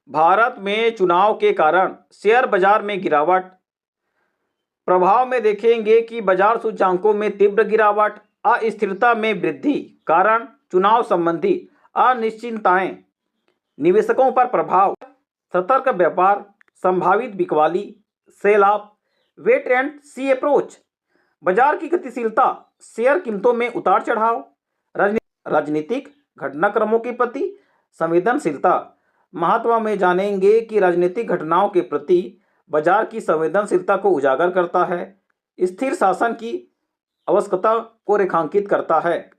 भारत में चुनाव के कारण शेयर बाजार में गिरावट। प्रभाव में देखेंगे कि बाजार सूचकांकों में तीव्र गिरावट, अस्थिरता में वृद्धि। कारण चुनाव संबंधी अनिश्चितताएं, निवेशकों पर प्रभाव, सतर्क व्यापार, संभावित बिकवाली, sell off, wait and see approach. बाजार की गतिशीलता, शेयर कीमतों में उतार चढ़ाव, राजनीतिक घटनाक्रमों के प्रति संवेदनशीलता। महत्व में जानेंगे कि राजनीतिक घटनाओं के प्रति बाजार की संवेदनशीलता को उजागर करता है, स्थिर शासन की आवश्यकता को रेखांकित करता है।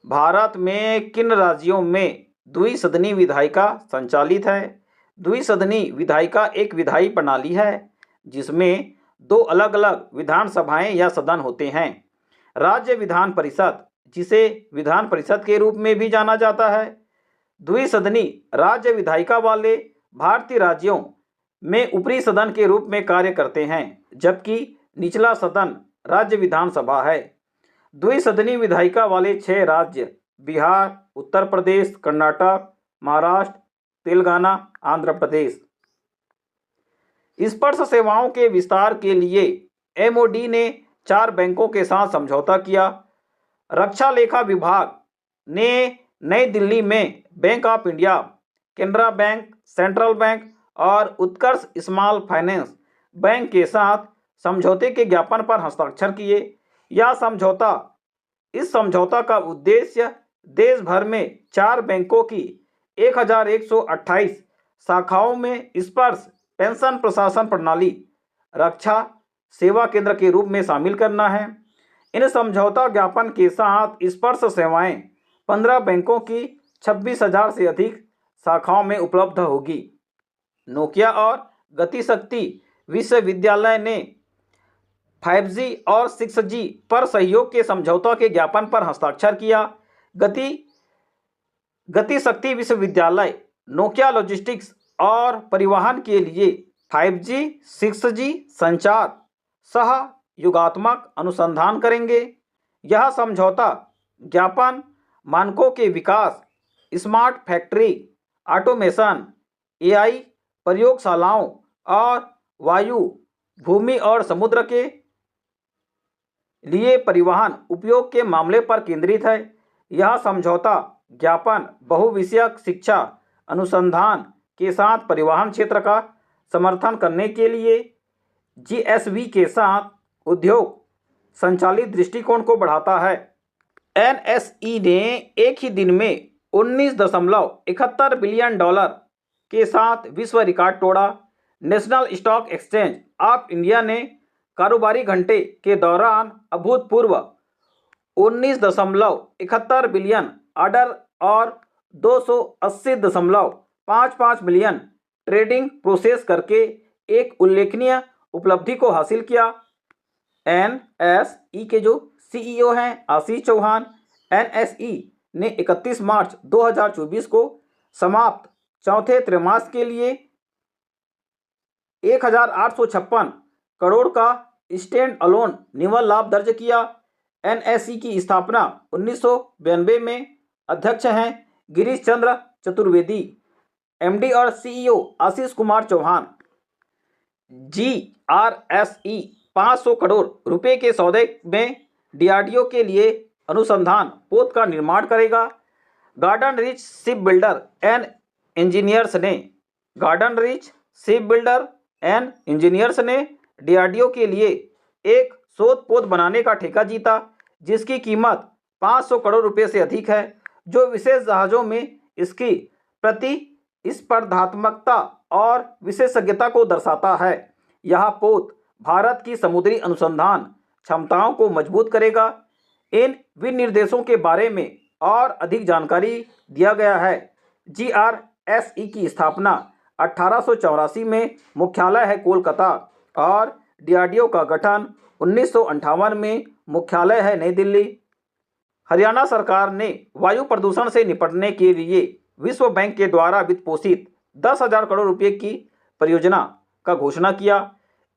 भारत में किन राज्यों में द्विसदनी विधायिका संचालित है? द्विसदनी विधायिका एक विधायी प्रणाली है जिसमें दो अलग अलग विधानसभाएं या सदन होते हैं। राज्य विधान परिषद, जिसे विधान परिषद के रूप में भी जाना जाता है, द्विसदनी राज्य विधायिका वाले भारतीय राज्यों में ऊपरी सदन के रूप में कार्य करते हैं, जबकि निचला सदन राज्य विधानसभा है। द्विसदनी विधायिका वाले 6 राज्य बिहार, उत्तर प्रदेश, कर्नाटक, महाराष्ट्र, तेलंगाना, आंध्र प्रदेश। स्पर्श सेवाओं के विस्तार के लिए एमओडी ने 4 बैंकों के साथ समझौता किया। रक्षा लेखा विभाग ने नई दिल्ली में bank of India, Canara bank, central bank और उत्कर्ष स्मॉल फाइनेंस बैंक के साथ समझौते के ज्ञापन पर हस्ताक्षर किए। इस समझौता का उद्देश्य देश भर में 4 बैंकों की 1128 शाखाओं में स्पर्श पेंशन प्रशासन प्रणाली रक्षा सेवा केंद्र के रूप में शामिल करना है। इन समझौता ज्ञापन के साथ स्पर्श सेवाएं 15 बैंकों की 26,000 से अधिक शाखाओं में उपलब्ध होगी। नोकिया और गतिशक्ति विश्वविद्यालय ने 5G और 6G पर सहयोग के समझौता के ज्ञापन पर हस्ताक्षर किया। गतिशक्ति विश्वविद्यालय नोकिया लॉजिस्टिक्स और परिवहन के लिए 5G, 6G संचार सह युगात्मक अनुसंधान करेंगे। यह समझौता ज्ञापन मानकों के विकास, स्मार्ट फैक्ट्री, ऑटोमेशन, AI प्रयोगशालाओं और वायु, भूमि और समुद्र के लिए परिवहन उपयोग के मामले पर केंद्रित है। यह समझौता ज्ञापन बहुविषयक शिक्षा अनुसंधान के साथ परिवहन क्षेत्र का समर्थन करने के लिए GSV के साथ उद्योग संचालित दृष्टिकोण को बढ़ाता है। NSE ने एक ही दिन में $19.71 बिलियन के साथ विश्व रिकॉर्ड तोड़ा। National stock exchange of India ने कारोबारी घंटे के दौरान अभूतपूर्व 19.71 बिलियन ऑर्डर और 280.55 मिलियन ट्रेडिंग प्रोसेस करके एक उल्लेखनीय उपलब्धि को हासिल किया। NSE के जो CEO हैं आशीष चौहान, NSE ने 31 मार्च 2024 को समाप्त चौथे त्रैमासिक के लिए 1,856 करोड़ का स्टैंड अलोन निव्वल लाभ दर्ज किया। NSE की स्थापना 1992 में। अध्यक्ष हैं गिरीश चंद्र चतुर्वेदी। MD और CEO आशीष कुमार चौहान। GRSE 500 करोड़ रुपए के सौदे में DRDO के लिए अनुसंधान पोत का निर्माण करेगा। Garden rich ship builder and engineers ने DRDO के लिए एक शोध पोत बनाने का ठेका जीता, जिसकी कीमत 500 करोड़ रुपए से अधिक है, जो विशेष जहाज़ों में इसकी प्रतिस्पर्धात्मकता और विशेषज्ञता को दर्शाता है। यह पोत भारत की समुद्री अनुसंधान क्षमताओं को मजबूत करेगा। इन विनिर्देशों के बारे में और अधिक जानकारी दिया गया है। GRSE की स्थापना 1884 में, मुख्यालय है कोलकाता, और DRDO का गठन 1958 में, मुख्यालय है नई दिल्ली। हरियाणा सरकार ने वायु प्रदूषण से निपटने के लिए विश्व बैंक के द्वारा वित्त पोषित 10,000 करोड़ रुपए की परियोजना का घोषणा किया।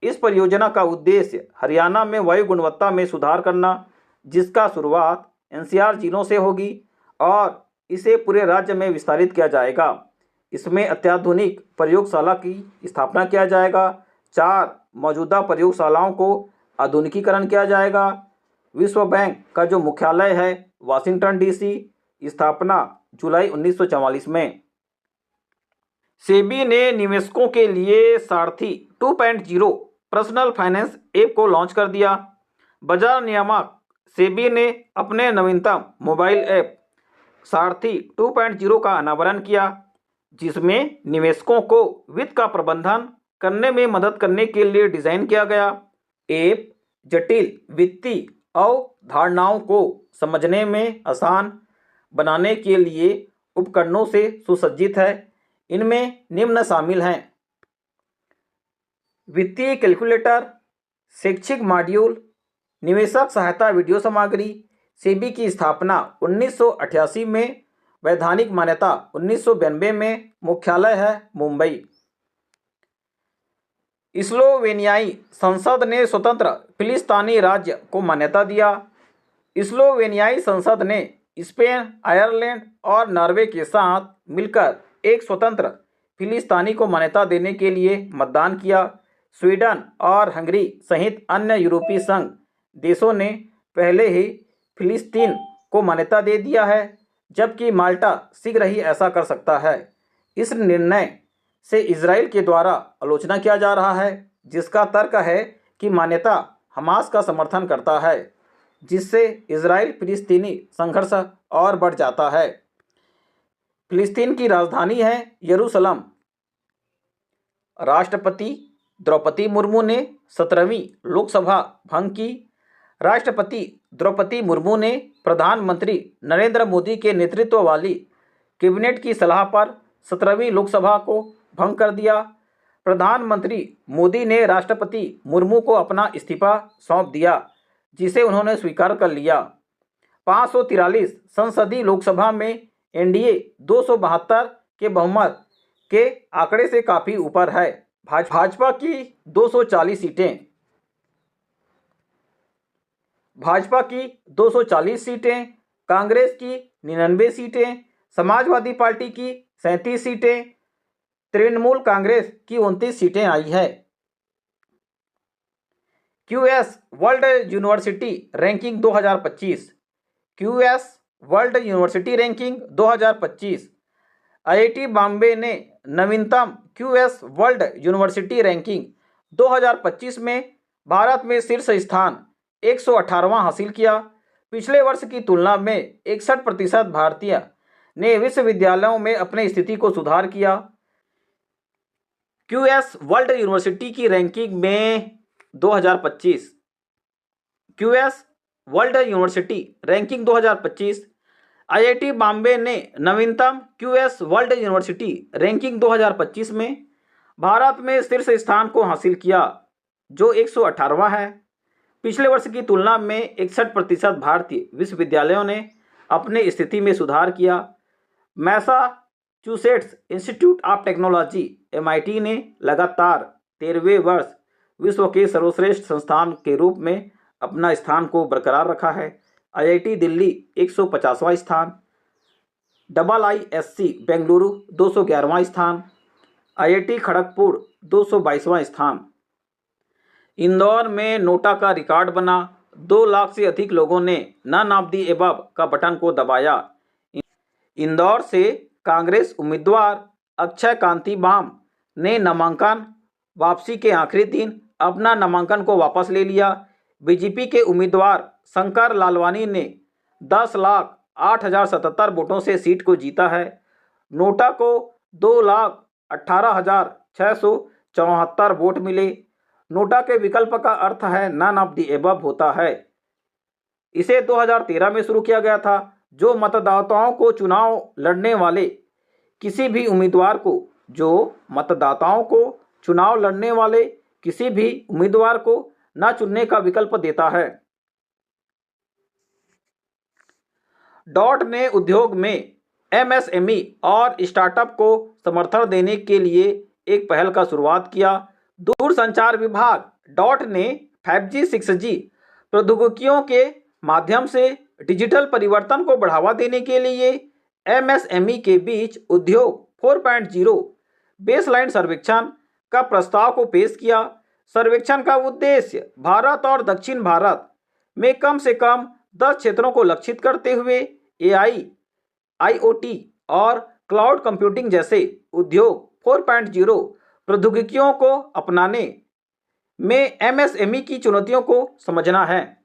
इस परियोजना का उद्देश्य हरियाणा में वायु गुणवत्ता में सुधार करना, जिसका शुरुआत NCR जिलों से होगी और इसे पूरे राज्य में विस्तारित किया जाएगा। इसमें अत्याधुनिक प्रयोगशाला की स्थापना किया जाएगा। 4 मौजूदा प्रयोगशालाओं को आधुनिकीकरण किया जाएगा। विश्व बैंक का जो मुख्यालय है वाशिंगटन डीसी, स्थापना जुलाई 1944 में। सेबी ने निवेशकों के लिए सारथी 2.0 पर्सनल फाइनेंस ऐप को लॉन्च कर दिया। बाजार नियामक सेबी ने अपने नवीनतम मोबाइल ऐप सारथी 2.0 का अनावरण किया, जिसमें निवेशकों को वित्त का प्रबंधन करने में मदद करने के लिए डिजाइन किया गया। ऐप जटिल वित्तीय अवधारणाओं को समझने में आसान बनाने के लिए उपकरणों से सुसज्जित है। इनमें निम्न शामिल हैं: वित्तीय कैलकुलेटर, शैक्षिक मॉड्यूल, निवेशक सहायता वीडियो सामग्री। सेबी की स्थापना 1988 में, वैधानिक मान्यता 1992 में, मुख्यालय है मुंबई। स्लोवेनियाई संसद ने स्वतंत्र फिलिस्तीनी राज्य को मान्यता दिया। स्लोवेनियाई संसद ने स्पेन, आयरलैंड और नॉर्वे के साथ मिलकर एक स्वतंत्र फिलिस्तीनी को मान्यता देने के लिए मतदान किया। स्वीडन और हंगरी सहित अन्य यूरोपीय संघ देशों ने पहले ही फिलिस्तीन को मान्यता दे दिया है, जबकि माल्टा शीघ्र ही ऐसा कर सकता है। इस निर्णय से इजराइल के द्वारा आलोचना किया जा रहा है, जिसका तर्क है कि मान्यता हमास का समर्थन करता है, जिससे इजराइल फिलिस्तीनी संघर्ष और बढ़ जाता है। फिलिस्तीन की राजधानी है यरूशलेम। राष्ट्रपति द्रौपदी मुर्मू ने 17वीं लोकसभा भंग की। राष्ट्रपति द्रौपदी मुर्मू ने प्रधानमंत्री नरेंद्र मोदी के नेतृत्व वाली कैबिनेट की सलाह पर 17वीं लोकसभा को भंग कर दिया। प्रधानमंत्री मोदी ने राष्ट्रपति मुर्मू को अपना इस्तीफा सौंप दिया, जिसे उन्होंने स्वीकार कर लिया। 543 संसदीय लोकसभा में एनडीए 272 के बहुमत के आंकड़े से काफ़ी ऊपर है। भाजपा की 240 सीटें, कांग्रेस की 99 सीटें, समाजवादी पार्टी की 37 सीटें, तृणमूल कांग्रेस की 29 सीटें आई है। QS world university ranking 2025। QS world university ranking 2025। IIT Bombay ने नवीनतम क्यूएस वर्ल्ड यूनिवर्सिटी रैंकिंग 2025 में भारत में शीर्ष स्थान 118वां हासिल किया। पिछले वर्ष की तुलना में 61% भारतीय ने विश्वविद्यालयों में अपनी स्थिति को सुधार किया। क्यूएस वर्ल्ड यूनिवर्सिटी की रैंकिंग में 2025। QS world university ranking 2025। IIT Bombay ने नवीनतम क्यूएस वर्ल्ड यूनिवर्सिटी रैंकिंग 2025 में भारत में शीर्ष स्थान को हासिल किया, जो 118वां है। पिछले वर्ष की तुलना में 61% भारतीय विश्वविद्यालयों ने अपनी स्थिति में सुधार किया। Massachusetts institute of technology MIT ने लगातार 13वें वर्ष विश्व के सर्वश्रेष्ठ संस्थान के रूप में अपना स्थान को बरकरार रखा है। IIT दिल्ली 150वां स्थान, IISc बेंगलुरु 211वां स्थान, IIT खड़गपुर 222वां स्थान। इंदौर में नोटा का रिकॉर्ड बना। 2 लाख से अधिक लोगों ने नन ऑफ द एबव का बटन को दबाया। इंदौर से कांग्रेस उम्मीदवार अक्षय कांति बाम ने नामांकन वापसी के आखिरी दिन अपना नामांकन को वापस ले लिया। बीजेपी के उम्मीदवार शंकर लालवानी ने 10,08,077 वोटों से सीट को जीता है। नोटा को 2,18,674 वोट मिले। नोटा के विकल्प का अर्थ है नन ऑफ द एबव होता है। इसे 2013 में शुरू किया गया था, जो मतदाताओं को चुनाव लड़ने वाले किसी भी उम्मीदवार को न चुनने का विकल्प देता है। डॉट ने उद्योग में MSME और स्टार्टअप को समर्थन देने के लिए एक पहल का शुरुआत किया। दूरसंचार विभाग डॉट ने 5G 6G प्रौद्योगिकियों के माध्यम से डिजिटल परिवर्तन को बढ़ावा देने के लिए MSME के बीच उद्योग 4.0 बेसलाइन सर्वेक्षण का प्रस्ताव को पेश किया। सर्वेक्षण का उद्देश्य भारत और दक्षिण भारत में कम से कम 10 क्षेत्रों को लक्षित करते हुए एआई, आईओटी और क्लाउड कंप्यूटिंग जैसे उद्योग 4.0 प्रौद्योगिकियों को अपनाने में एमएसएमई की चुनौतियों को समझना है।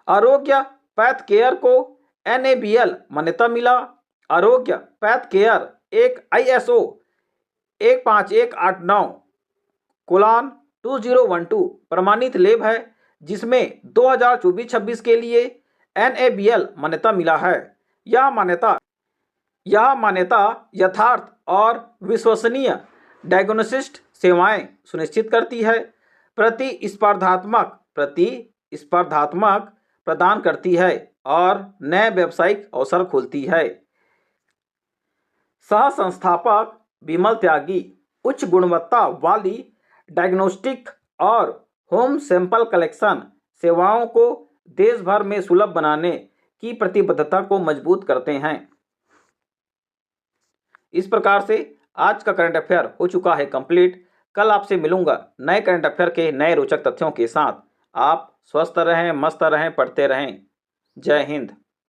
आरोग्य पैथ केयर को एनएबीएल मान्यता मिला। आरोग्य पैथ केयर एक आईएसओ 15189:2012 प्रमाणित लैब है, जिसमें 2024-26 के लिए एनएबीएल मान्यता मिला है। यह मान्यता यथार्थ और विश्वसनीय डायग्नोस्टिक सेवाएं सुनिश्चित करती है, प्रतिस्पर्धात्मक प्रदान करती है और नए व्यावसायिक अवसर खोलती है। सह संस्थापक विमल त्यागी उच्च गुणवत्ता वाली डायग्नोस्टिक और होम सैंपल कलेक्शन सेवाओं को देश भर में सुलभ बनाने की प्रतिबद्धता को मजबूत करते हैं। इस प्रकार से आज का करंट अफेयर हो चुका है कंप्लीट। कल आपसे मिलूंगा नए करंट अफेयर के नए रोचक तथ्यों के साथ। आप स्वस्थ रहें, मस्त रहें, पढ़ते रहें। जय हिंद।